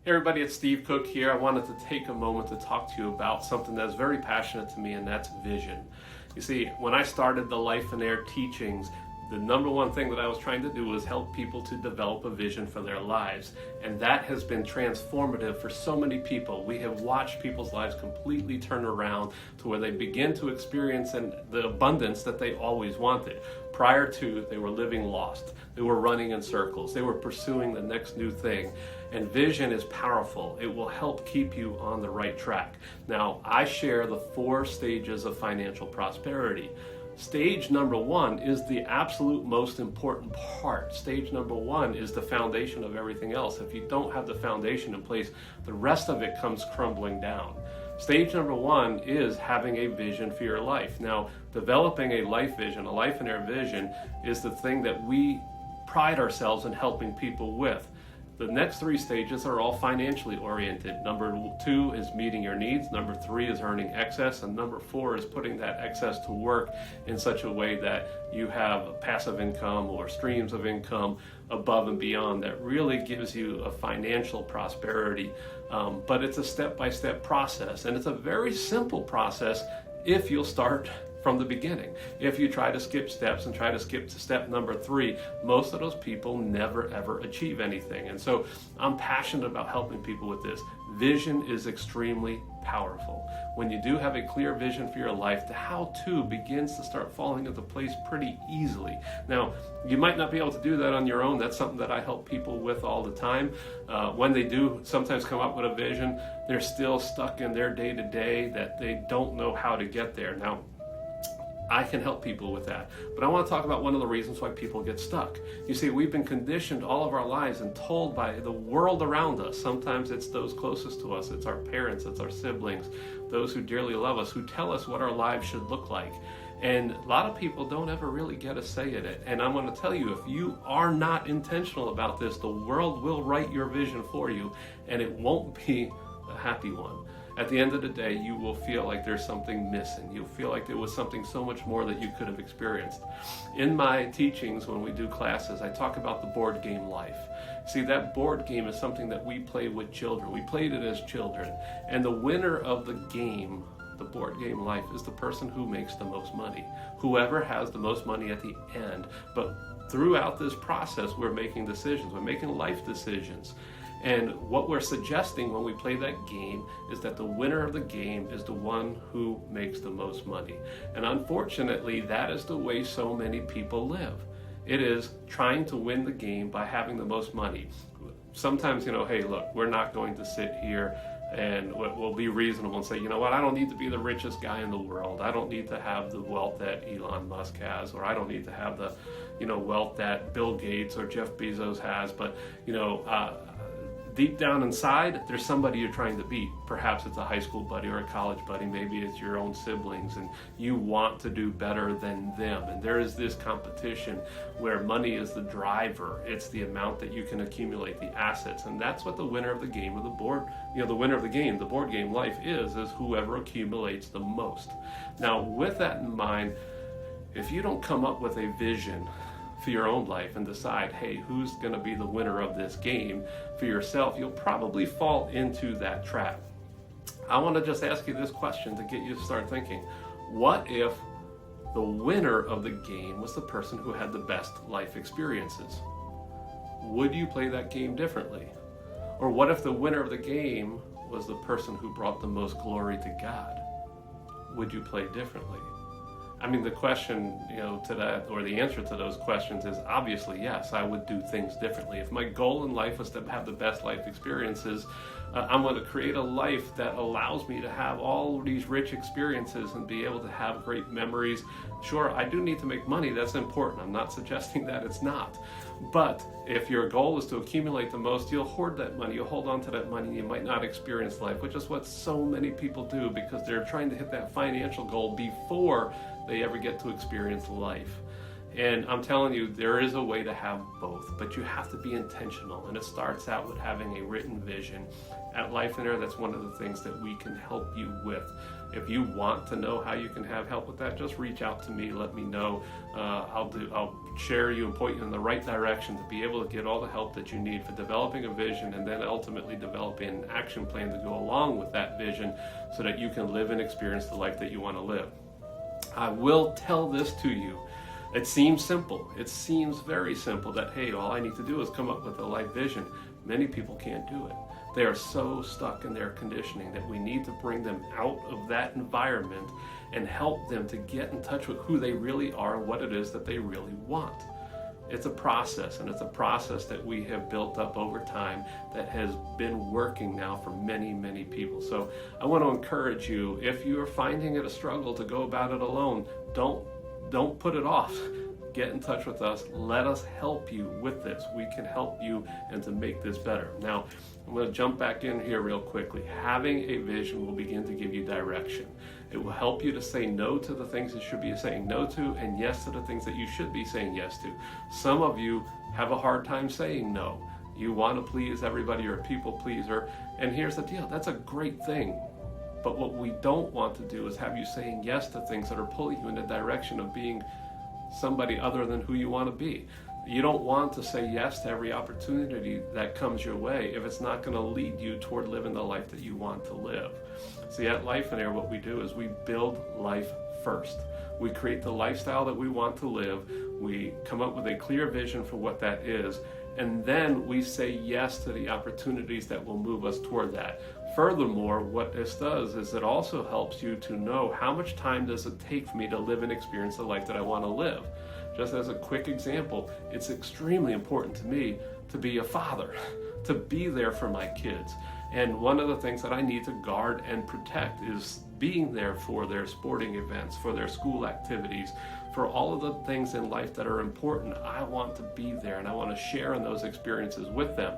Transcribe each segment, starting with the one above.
Hey everybody, it's Steve Cook here. I wanted to take a moment to talk to you about something that's very passionate to me, and that's vision. You see, when I started the Life and Air teachings, the number one thing that I was trying to do was help people to develop a vision for their lives. And that has been transformative for so many people. We have watched people's lives completely turn around to where they begin to experience the abundance that they always wanted. Prior to, they were living lost. They were running in circles. They were pursuing the next new thing. And vision is powerful. It will help keep you on the right track. Now, I share the 4 stages of financial prosperity. Stage number 1 is the absolute most important part. Stage number 1 is the foundation of everything else. If you don't have the foundation in place, the rest of it comes crumbling down. Stage number 1 is having a vision for your life. Now, developing a life vision, a life and air vision, is the thing that we pride ourselves in helping people with. The next 3 stages are all financially oriented. Number 2 is meeting your needs. Number 3 is earning excess. And number 4 is putting that excess to work in such a way that you have passive income or streams of income above and beyond that really gives you a financial prosperity. But it's a step-by-step process. And it's a very simple process if you'll start from the beginning. If you try to skip steps and try to skip to step number 3, most of those people never ever achieve anything. And so I'm passionate about helping people with this. Vision is extremely powerful. When you do have a clear vision for your life, the how-to begins to start falling into place pretty easily. Now, you might not be able to do that on your own. That's something that I help people with all the time. When they do sometimes come up with a vision, they're still stuck in their day-to-day that they don't know how to get there. Now, I can help people with that. But I want to talk about one of the reasons why people get stuck. You see, we've been conditioned all of our lives and told by the world around us. Sometimes it's those closest to us. It's our parents, it's our siblings, those who dearly love us, who tell us what our lives should look like. And a lot of people don't ever really get a say in it. And I'm going to tell you, if you are not intentional about this, the world will write your vision for you, and it won't be a happy one. At the end of the day, you will feel like there's something missing. You'll feel like there was something so much more that you could have experienced. In my teachings, when we do classes, I talk about the board game life. See, that board game is something that we play with children. We played it as children. And the winner of the game, the board game life, is the person who makes the most money. Whoever has the most money at the end. But throughout this process, we're making decisions. We're making life decisions. And what we're suggesting when we play that game is that the winner of the game is the one who makes the most money. And unfortunately, that is the way so many people live. It is trying to win the game by having the most money. Sometimes, hey, look, we're not going to sit here and we'll be reasonable and say, you know what, I don't need to be the richest guy in the world. I don't need to have the wealth that Elon Musk has, or I don't need to have the, wealth that Bill Gates or Jeff Bezos has. But, deep down inside, there's somebody you're trying to beat. Perhaps it's a high school buddy or a college buddy. Maybe it's your own siblings, and you want to do better than them. And there is this competition where money is the driver. It's the amount that you can accumulate, the assets. And that's what the winner of the game of the board, the winner of the game, the board game life is whoever accumulates the most. Now, with that in mind, if you don't come up with a vision for your own life and decide, hey, who's going to be the winner of this game for yourself, you'll probably fall into that trap. I want to just ask you this question to get you to start thinking. What if the winner of the game was the person who had the best life experiences? Would you play that game differently? Or what if the winner of the game was the person who brought the most glory to God? Would you play differently? I mean, the question, to that, or the answer to those questions is obviously yes, I would do things differently. If my goal in life was to have the best life experiences, I'm going to create a life that allows me to have all these rich experiences and be able to have great memories. Sure, I do need to make money. That's important. I'm not suggesting that it's not. But if your goal is to accumulate the most, you'll hoard that money. You'll hold on to that money. You might not experience life, which is what so many people do because they're trying to hit that financial goal before they ever get to experience life. And I'm telling you, there is a way to have both, but you have to be intentional. And it starts out with having a written vision. At Life and Air, that's one of the things that we can help you with. If you want to know how you can have help with that, just reach out to me, let me know. I'll share you and point you in the right direction to be able to get all the help that you need for developing a vision, and then ultimately developing an action plan to go along with that vision so that you can live and experience the life that you want to live. I will tell this to you. It seems simple. It seems very simple that, hey, all I need to do is come up with a life vision. Many people can't do it. They are so stuck in their conditioning that we need to bring them out of that environment and help them to get in touch with who they really are and what it is that they really want. It's a process, and it's a process that we have built up over time that has been working now for many, many people. So I want to encourage you, if you are finding it a struggle to go about it alone, don't put it off. Get in touch with us. Let us help you with this. We can help you and to make this better. Now, I'm going to jump back in here real quickly. Having a vision will begin to give you direction. It will help you to say no to the things you should be saying no to, and yes to the things that you should be saying yes to. Some of you have a hard time saying no. You want to please everybody, you're a people pleaser, and here's the deal. That's a great thing. But what we don't want to do is have you saying yes to things that are pulling you in the direction of being somebody other than who you want to be. You don't want to say yes to every opportunity that comes your way if it's not going to lead you toward living the life that you want to live. See, at Life and Air, what we do is we build life first. We create the lifestyle that we want to live. We come up with a clear vision for what that is, and then we say yes to the opportunities that will move us toward that. Furthermore, what this does is it also helps you to know how much time does it take for me to live and experience the life that I want to live. Just as a quick example, it's extremely important to me to be a father, to be there for my kids. And one of the things that I need to guard and protect is being there for their sporting events, for their school activities, for all of the things in life that are important. I want to be there, and I want to share in those experiences with them.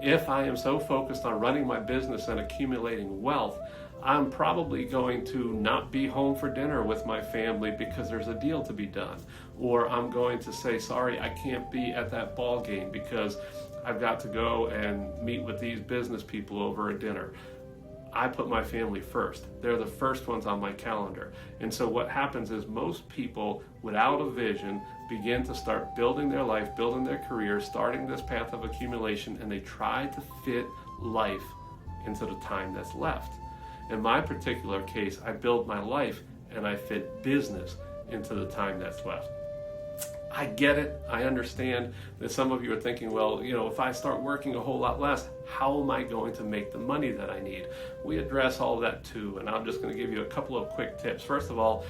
If I am so focused on running my business and accumulating wealth, I'm probably going to not be home for dinner with my family because there's a deal to be done. Or I'm going to say, sorry, I can't be at that ball game because I've got to go and meet with these business people over a dinner. I put my family first. They're the first ones on my calendar. And so what happens is most people without a vision begin to start building their life, building their career, starting this path of accumulation, and they try to fit life into the time that's left. In my particular case, I build my life and I fit business into the time that's left. I get it. I understand that some of you are thinking, well, if I start working a whole lot less, how am I going to make the money that I need? We address all of that too, and I'm just going to give you a couple of quick tips. First of all,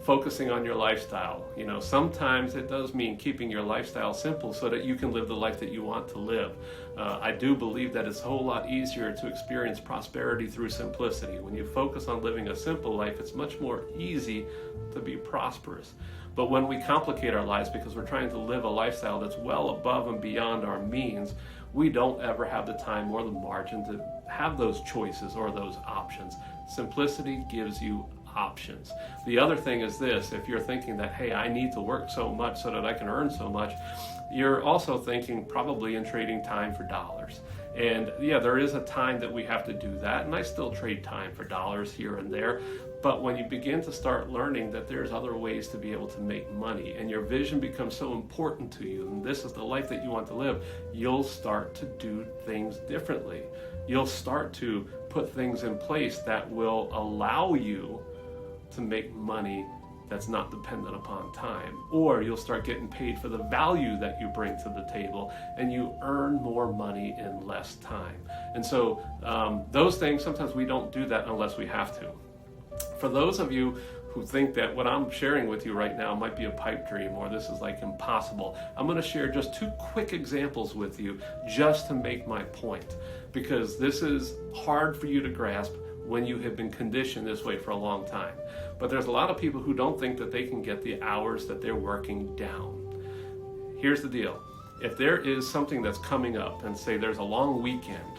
focusing on your lifestyle. Sometimes it does mean keeping your lifestyle simple so that you can live the life that you want to live. I do believe that it's a whole lot easier to experience prosperity through simplicity. When you focus on living a simple life, it's much more easy to be prosperous. But when we complicate our lives because we're trying to live a lifestyle that's well above and beyond our means, we don't ever have the time or the margin to have those choices or those options. Simplicity gives you options. The other thing is this: if you're thinking that, hey, I need to work so much so that I can earn so much, you're also thinking probably in trading time for dollars. And yeah, there is a time that we have to do that, and I still trade time for dollars here and there. But when you begin to start learning that there's other ways to be able to make money, and your vision becomes so important to you, and this is the life that you want to live, you'll start to do things differently. You'll start to put things in place that will allow you to make money that's not dependent upon time. Or you'll start getting paid for the value that you bring to the table, and you earn more money in less time. And so those things, sometimes we don't do that unless we have to. For those of you who think that what I'm sharing with you right now might be a pipe dream or this is like impossible, I'm going to share just two quick examples with you just to make my point, because this is hard for you to grasp when you have been conditioned this way for a long time. But there's a lot of people who don't think that they can get the hours that they're working down. Here's the deal. If there is something that's coming up, and say there's a long weekend,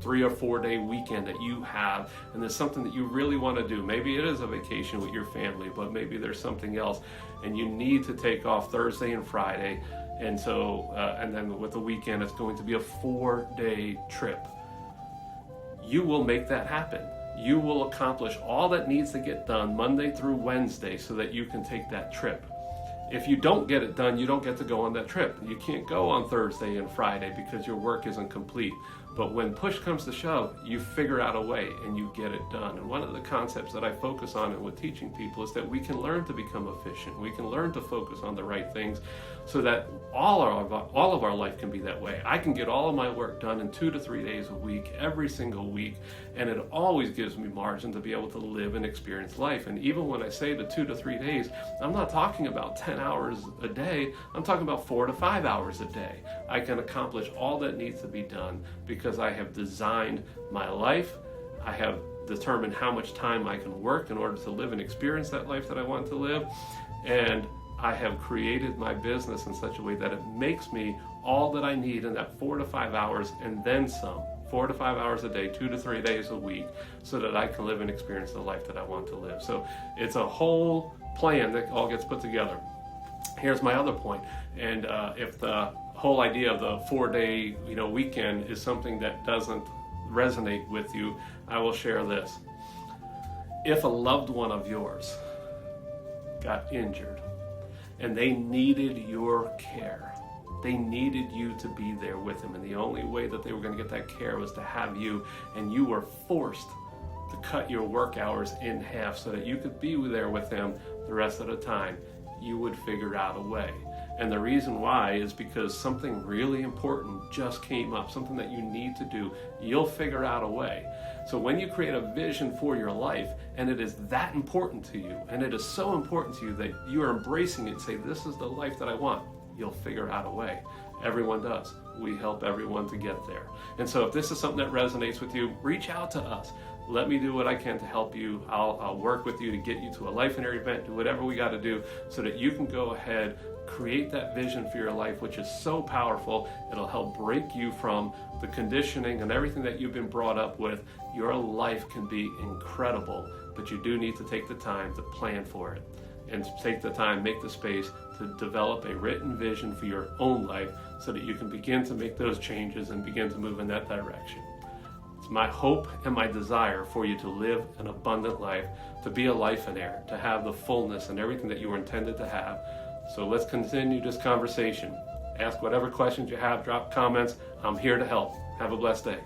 3 or 4 day weekend that you have, and there's something that you really want to do. Maybe it is a vacation with your family, but maybe there's something else, and you need to take off Thursday and Friday, and so and then with the weekend it's going to be a 4-day trip. You will make that happen. You will accomplish all that needs to get done Monday through Wednesday so that you can take that trip. If you don't get it done, you don't get to go on that trip. You can't go on Thursday and Friday because your work isn't complete. But when push comes to shove, you figure out a way and you get it done. And one of the concepts that I focus on with teaching people is that we can learn to become efficient. We can learn to focus on the right things so that all of our life can be that way. I can get all of my work done in 2 to 3 days a week, every single week, and it always gives me margin to be able to live and experience life. And even when I say the 2 to 3 days, I'm not talking about 10 hours a day. I'm talking about 4 to 5 hours a day. I can accomplish all that needs to be done because I have designed my life. I have determined how much time I can work in order to live and experience that life that I want to live. And I have created my business in such a way that it makes me all that I need in that 4 to 5 hours and then some. 4 to 5 hours a day, 2 to 3 days a week, so that I can live and experience the life that I want to live. So it's a whole plan that all gets put together. Here's my other point. And if the whole idea of the 4-day weekend is something that doesn't resonate with you, I will share this. If a loved one of yours got injured and they needed your care, they needed you to be there with them, and the only way that they were going to get that care was to have you, and you were forced to cut your work hours in half so that you could be there with them the rest of the time, you would figure out a way. And the reason why is because something really important just came up, something that you need to do. You'll figure out a way. So when you create a vision for your life, and it is that important to you, and it is so important to you that you are embracing it and say, this is the life that I want, you'll figure out a way. Everyone does. We help everyone to get there. And so if this is something that resonates with you, reach out to us. Let me do what I can to help you. I'll work with you to get you to a Life and Air event, do whatever we got to do so that you can go ahead, create that vision for your life, which is so powerful. It'll help break you from the conditioning and everything that you've been brought up with. Your life can be incredible, but you do need to take the time to plan for it and take the time, make the space to develop a written vision for your own life so that you can begin to make those changes and begin to move in that direction. It's my hope and my desire for you to live an abundant life, to be a life and air, to have the fullness and everything that you were intended to have. So let's continue this conversation. Ask whatever questions you have, drop comments. I'm here to help. Have a blessed day.